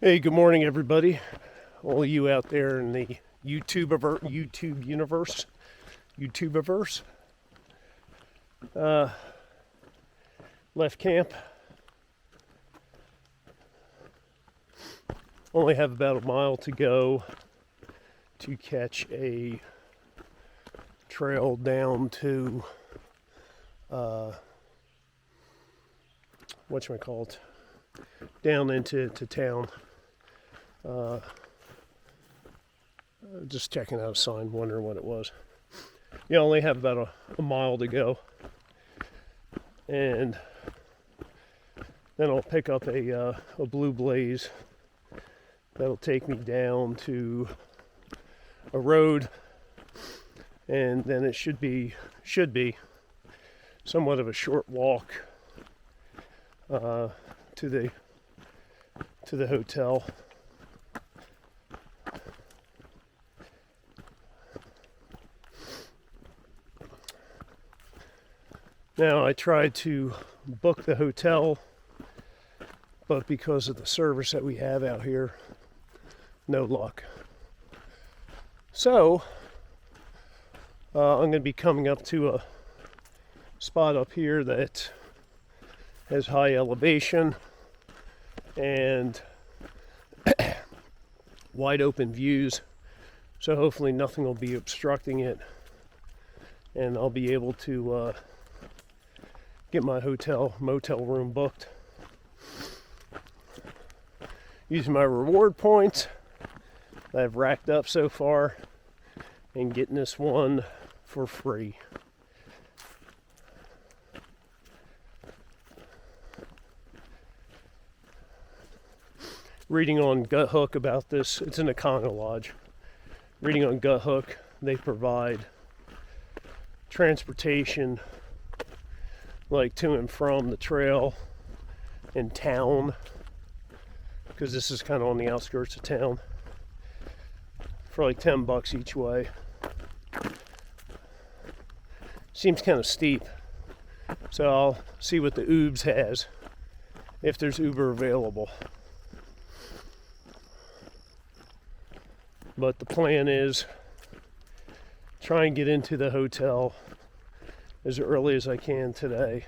Hey, good morning, everybody. All you out there in the YouTube universe, left camp. Only have about a mile to go to catch a trail down to whatchamacallit, down into town. Just checking out a sign, wondering what it was. You only have about a mile to go, and then I'll pick up a blue blaze that'll take me down to a road, and then it should be somewhat of a short walk to the hotel. Now, I tried to book the hotel, but because of the service that we have out here, no luck. So, I'm going to be coming up to a spot up here that has high elevation and wide open views. So hopefully nothing will be obstructing it, and I'll be able to get my motel room booked. Using my reward points that I've racked up so far and getting this one for free. Reading on GutHook about this, it's an Econo Lodge. Reading on GutHook, they provide transportation like to and from the trail and town, because this is kind of on the outskirts of town, for like $10 each way. Seems kind of steep, so I'll see what the Ubs has, if there's Uber available. But the plan is try and get into the hotel as early as I can today.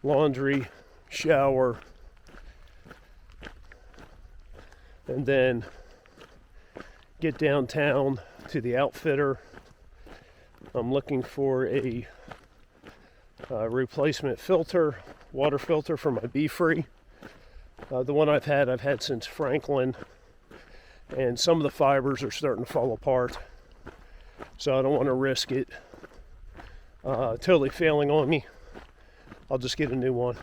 Laundry, shower, and then get downtown to the outfitter. I'm looking for a replacement filter, water filter for my Be-Free. The one I've had since Franklin, and some of the fibers are starting to fall apart. So I don't want to risk it totally failing on me. I'll just get a new one.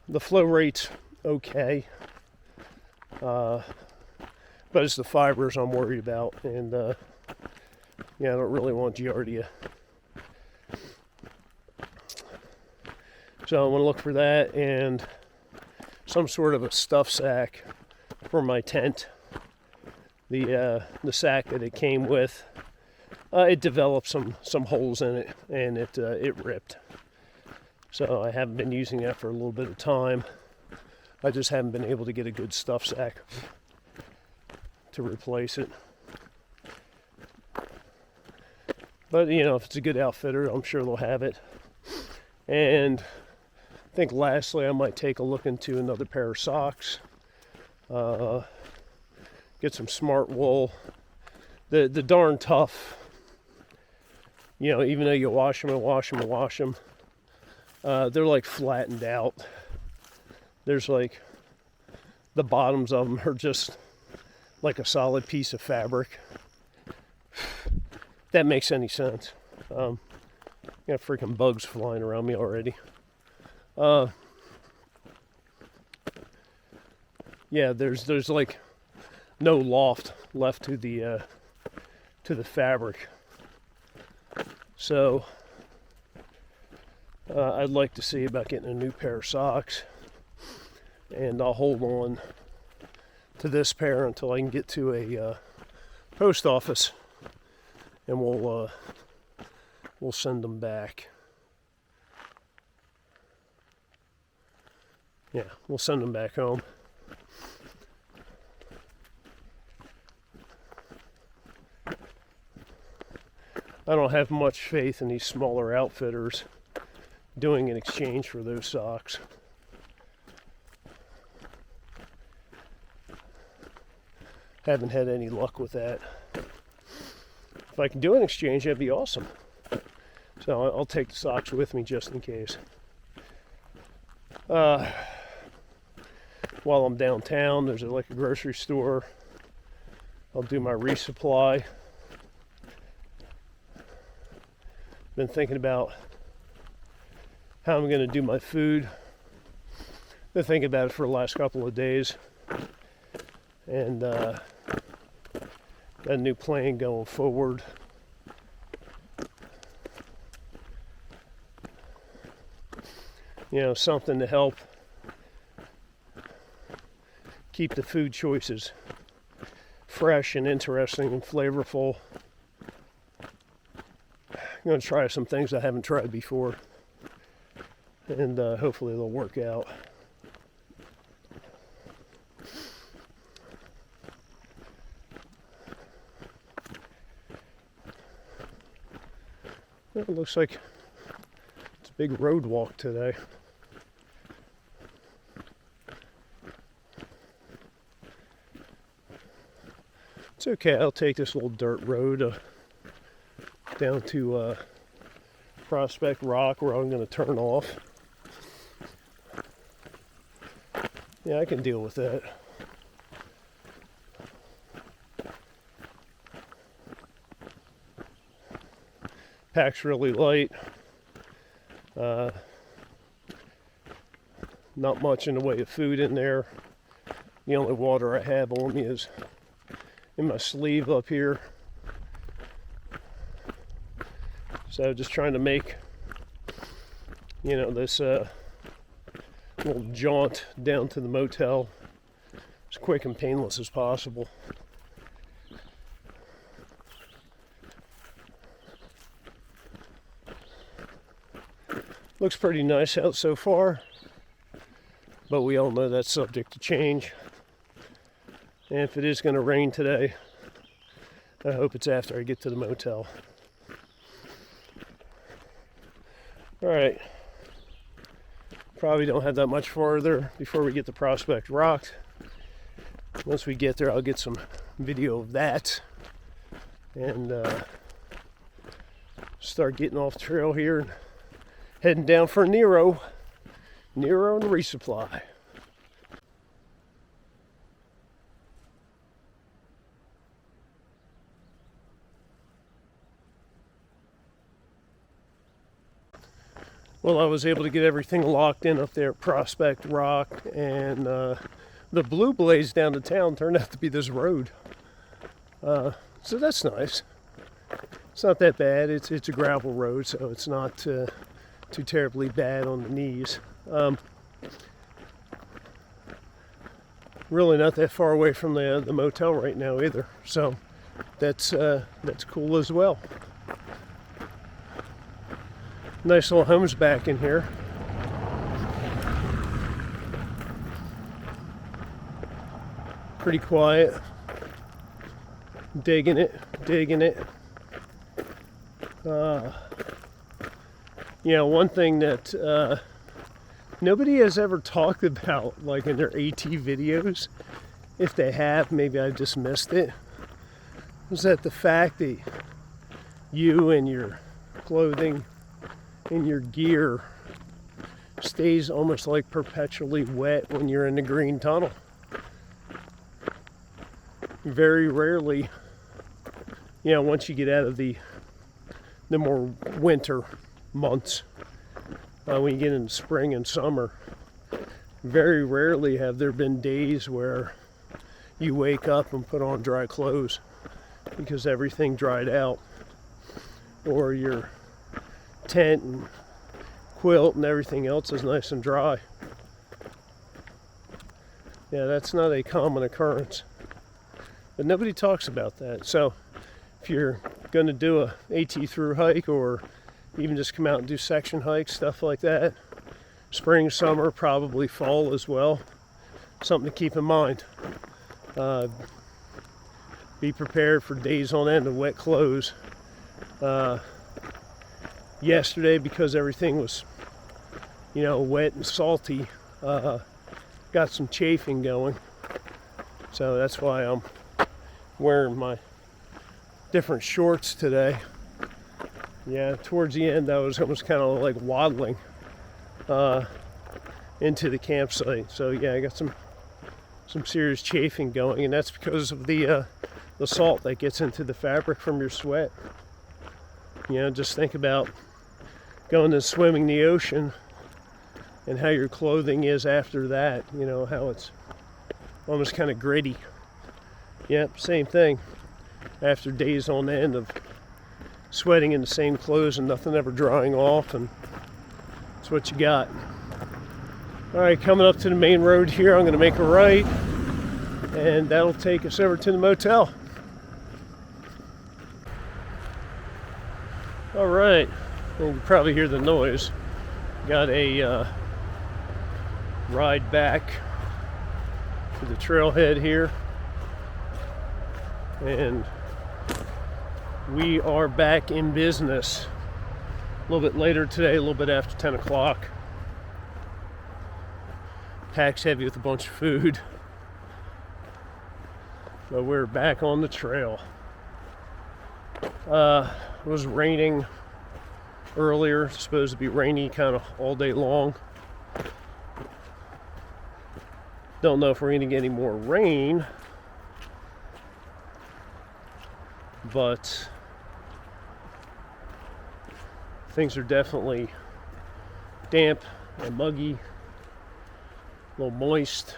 The flow rate's okay, but it's the fibers I'm worried about, and I don't really want Giardia. So I'm going to look for that and some sort of a stuff sack for my tent. The sack that it came with, it developed some holes in it, and it ripped. So I haven't been using that for a little bit of time. I just haven't been able to get a good stuff sack to replace it. But if it's a good outfitter, I'm sure they'll have it. And I think lastly, I might take a look into another pair of socks. Get some smart wool. The darn tough. Even though you wash them, they're like flattened out. There's like the bottoms of them are just like a solid piece of fabric. If that makes any sense. Got freaking bugs flying around me already. There's like no loft left to the fabric. So I'd like to see about getting a new pair of socks, and I'll hold on to this pair until I can get to a post office, and we'll send them back. Yeah, we'll send them back home. I don't have much faith in these smaller outfitters doing an exchange for those socks. Haven't had any luck with that. If I can do an exchange, that'd be awesome. So I'll take the socks with me just in case. While I'm downtown, there's a grocery store. I'll do my resupply. Been thinking about how I'm going to do my food. Been thinking about it for the last couple of days. And got a new plan going forward. You know, something to help keep the food choices fresh and interesting and flavorful. I'm going to try some things I haven't tried before, and hopefully they'll work out. Well, it looks like it's a big road walk today. It's okay, I'll take this little dirt road down to Prospect Rock where I'm going to turn off. Yeah, I can deal with that. Pack's really light. Not much in the way of food in there. The only water I have on me is in my sleeve up here. So just trying to make, you know, this little jaunt down to the motel as quick and painless as possible. Looks pretty nice out so far, but we all know that's subject to change. And if it is going to rain today, I hope it's after I get to the motel. Alright, probably don't have that much farther before we get to Prospect Rock. Once we get there, I'll get some video of that and start getting off the trail here and heading down for Nero and resupply. Well, I was able to get everything locked in up there at Prospect Rock, and the blue blaze down to town turned out to be this road. So that's nice. It's not that bad. It's a gravel road, so it's not too terribly bad on the knees. Really not that far away from the motel right now either, so that's cool as well. Nice little homes back in here. Pretty quiet. Digging it. You know, one thing that nobody has ever talked about, like in their AT videos, if they have, maybe I've just missed it, was that the fact that you and your clothing and your gear stays almost like perpetually wet when you're in the green tunnel. Very rarely, you know, once you get out of the more winter months, when you get into spring and summer, very rarely have there been days where you wake up and put on dry clothes because everything dried out, or your tent and quilt and everything else is nice and dry. Yeah, that's not a common occurrence, but nobody talks about that. So if you're going to do a AT through hike, or even just come out and do section hikes, stuff like that, spring, summer, probably fall as well. Something to keep in mind. Be prepared for days on end of wet clothes. Yesterday, because everything was, wet and salty, got some chafing going. So that's why I'm wearing my different shorts today. Yeah, towards the end I was almost kind of like waddling into the campsite. So yeah, I got some serious chafing going, and that's because of the salt that gets into the fabric from your sweat. Just think about going and swimming the ocean and how your clothing is after that. How it's almost kind of gritty. Yep, same thing. After days on end of sweating in the same clothes and nothing ever drying off, and that's what you got. All right, coming up to the main road here, I'm going to make a right, and that'll take us over to the motel. All right, you can probably hear the noise. Got a ride back to the trailhead here, and we are back in business a little bit later today, a little bit after 10 o'clock. Pack's heavy with a bunch of food, but we're back on the trail. It was raining earlier, supposed to be rainy kind of all day long. Don't know if we're going to get any more rain, but things are definitely damp and muggy, a little moist.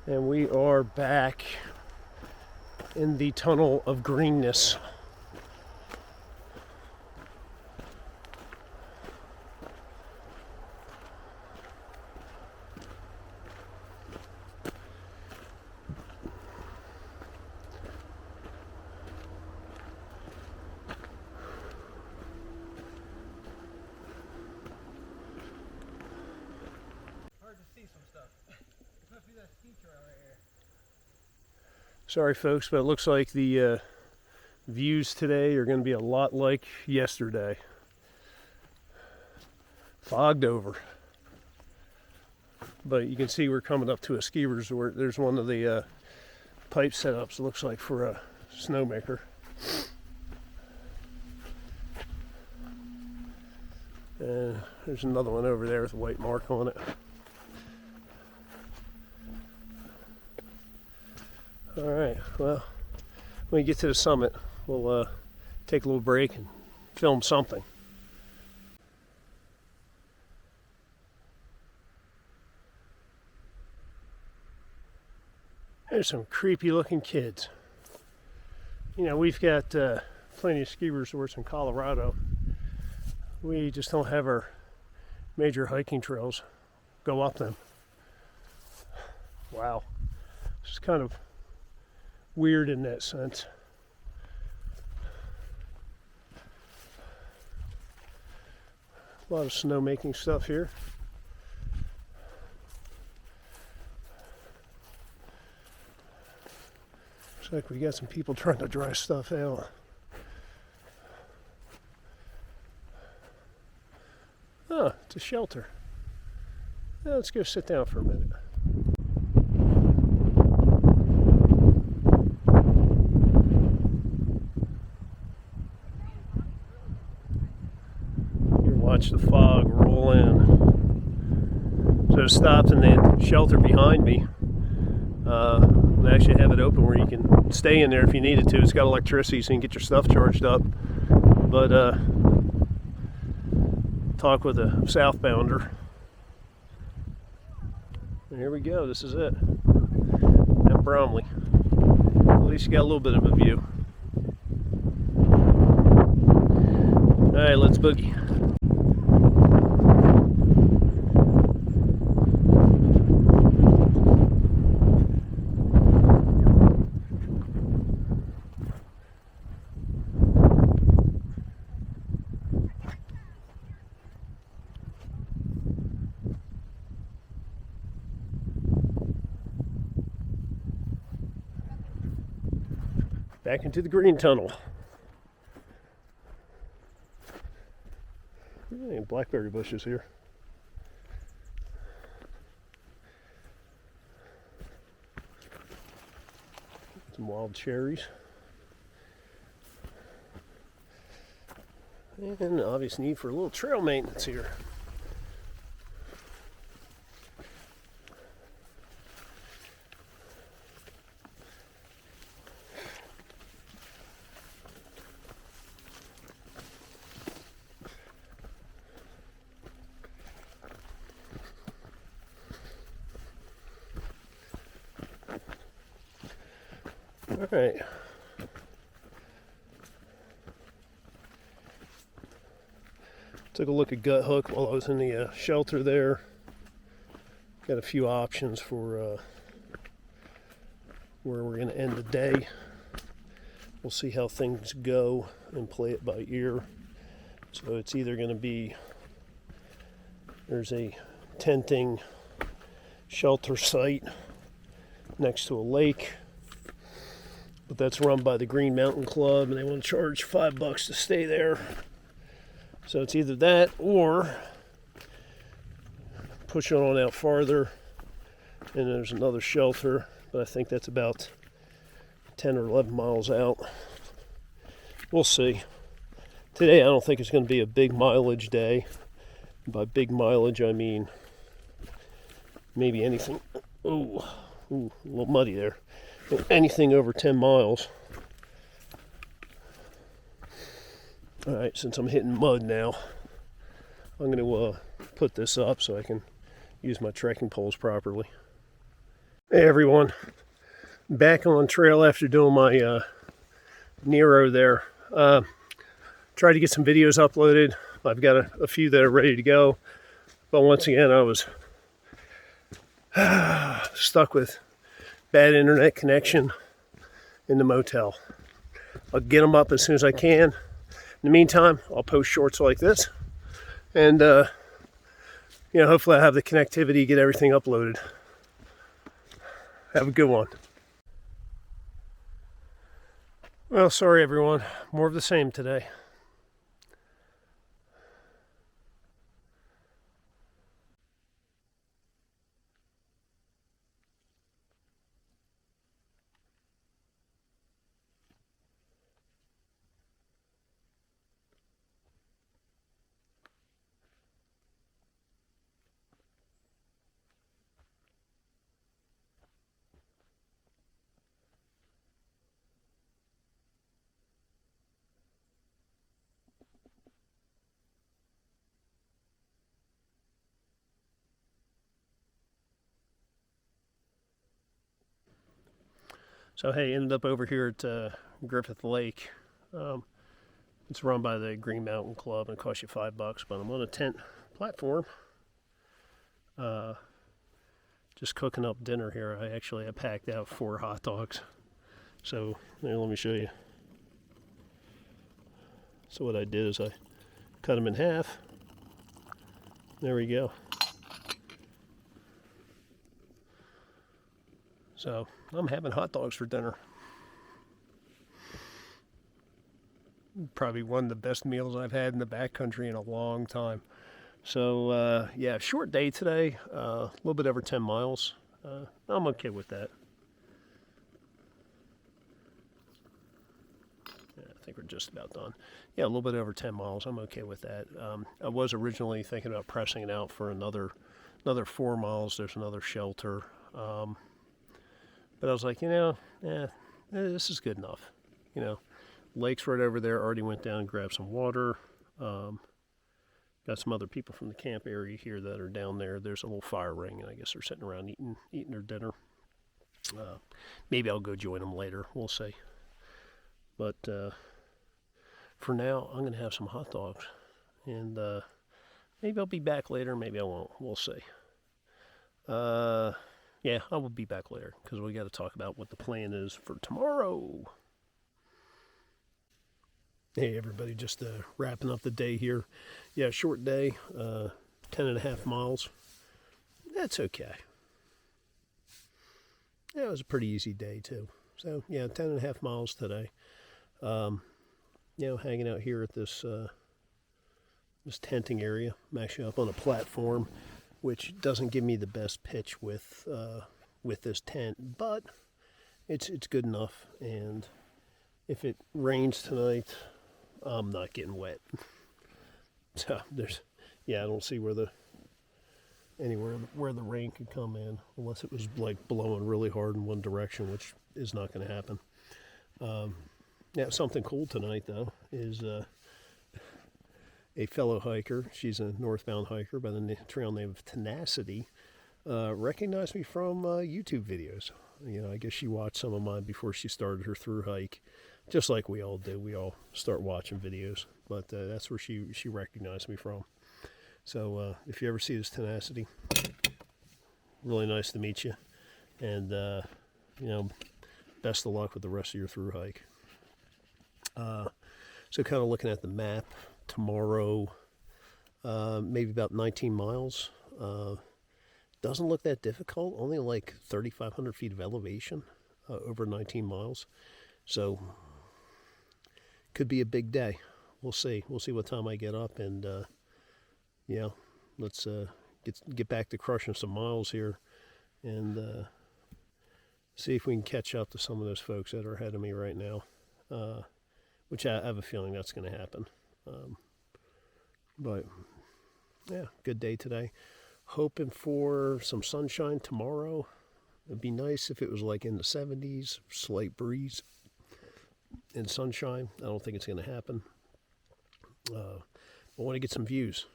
And we are back in the tunnel of greenness. Hard to see some stuff. Must be that ski trail right here. Sorry folks, but it looks like the views today are going to be a lot like yesterday. Fogged over. But you can see we're coming up to a ski resort. There's one of the pipe setups, it looks like, for a snowmaker. And there's another one over there with a white mark on it. All right, well, when we get to the summit, we'll take a little break and film something. There's some creepy looking kids. We've got plenty of ski resorts in Colorado. We just don't have our major hiking trails go up them. Wow, it's kind of weird in that sense. A lot of snowmaking stuff here. Looks like we got some people trying to dry stuff out. Oh, it's a shelter. Now let's go sit down for a minute. Watch the fog roll in. So I stopped in the shelter behind me. They actually have it open where you can stay in there if you needed to. It's got electricity so you can get your stuff charged up. But talk with a southbounder. And here we go, this is it. At Bromley. At least you got a little bit of a view. Alright, let's boogie. Back into the green tunnel. Hey, blackberry bushes here. Some wild cherries. And the obvious need for a little trail maintenance here. All right. Took a look at Gut Hook while I was in the shelter there. Got a few options for where we're going to end the day. We'll see how things go and play it by ear. So it's either going to be, there's a tenting shelter site next to a lake, but that's run by the Green Mountain Club and they want to charge $5 to stay there. So it's either that or push it on out farther and there's another shelter, but I think that's about 10 or 11 miles out. We'll see. Today I don't think it's going to be a big mileage day. By big mileage I mean maybe anything. Ooh, a little muddy there. Anything over 10 miles. Alright, since I'm hitting mud now, I'm going to put this up so I can use my trekking poles properly. Hey everyone, back on trail after doing my Nero there. Tried to get some videos uploaded. I've got a few that are ready to go, but once again I was stuck with bad internet connection in the motel. I'll get them up as soon as I can. In the meantime, I'll post shorts like this, and hopefully I have the connectivity to get everything uploaded. Have a good one. Well, sorry everyone, more of the same today. So hey, ended up over here at Griffith Lake. It's run by the Green Mountain Club and it costs you $5, but I'm on a tent platform. Just cooking up dinner here. I packed out 4 hot dogs. So here, let me show you. So what I did is I cut them in half. There we go. So I'm having hot dogs for dinner. Probably one of the best meals I've had in the backcountry in a long time. So yeah, short day today, a little bit over 10 miles. I'm okay with that. Yeah, I think we're just about done. Yeah, a little bit over 10 miles. I'm okay with that. I was originally thinking about pressing it out for another 4 miles. There's another shelter. But I was like, this is good enough. Lake's right over there. Already went down and grabbed some water. Got some other people from the camp area here that are down there. There's a little fire ring, and I guess they're sitting around eating their dinner. Maybe I'll go join them later. We'll see. But for now, I'm going to have some hot dogs. And maybe I'll be back later. Maybe I won't. We'll see. Yeah, I will be back later because we got to talk about what the plan is for tomorrow. Hey everybody, just wrapping up the day here. Yeah, short day, 10.5 miles. That's okay. Yeah, it was a pretty easy day too. So yeah, 10.5 miles today. Hanging out here at this this tenting area. I'm actually up on a platform, which doesn't give me the best pitch with this tent, but it's good enough. And if it rains tonight, I'm not getting wet. So I don't see anywhere where the rain could come in, unless it was like blowing really hard in one direction, which is not going to happen. Something cool tonight though is a fellow hiker. She's a northbound hiker by the trail name of Tenacity. Recognized me from YouTube videos. I guess she watched some of mine before she started her thru hike, just like we all do. We all start watching videos, but that's where she recognized me from. So if you ever see this Tenacity, really nice to meet you, and best of luck with the rest of your thru hike. So kind of looking at the map, tomorrow, maybe about 19 miles. Doesn't look that difficult, only like 3,500 feet of elevation over 19 miles. So could be a big day. We'll see. We'll see what time I get up, and let's get back to crushing some miles here, and see if we can catch up to some of those folks that are ahead of me right now, which I have a feeling that's going to happen. But yeah, good day today. Hoping for some sunshine tomorrow. It'd be nice if it was like in the 70s, slight breeze and sunshine. I don't think it's going to happen. I want to get some views.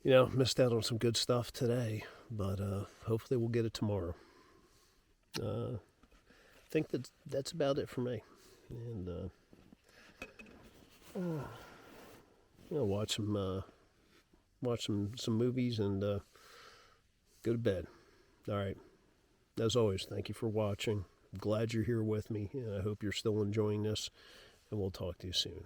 Missed out on some good stuff today, but hopefully we'll get it tomorrow. I think that's about it for me. And watch some movies and go to bed. All right. As always, thank you for watching. I'm glad you're here with me, and I hope you're still enjoying this, and we'll talk to you soon.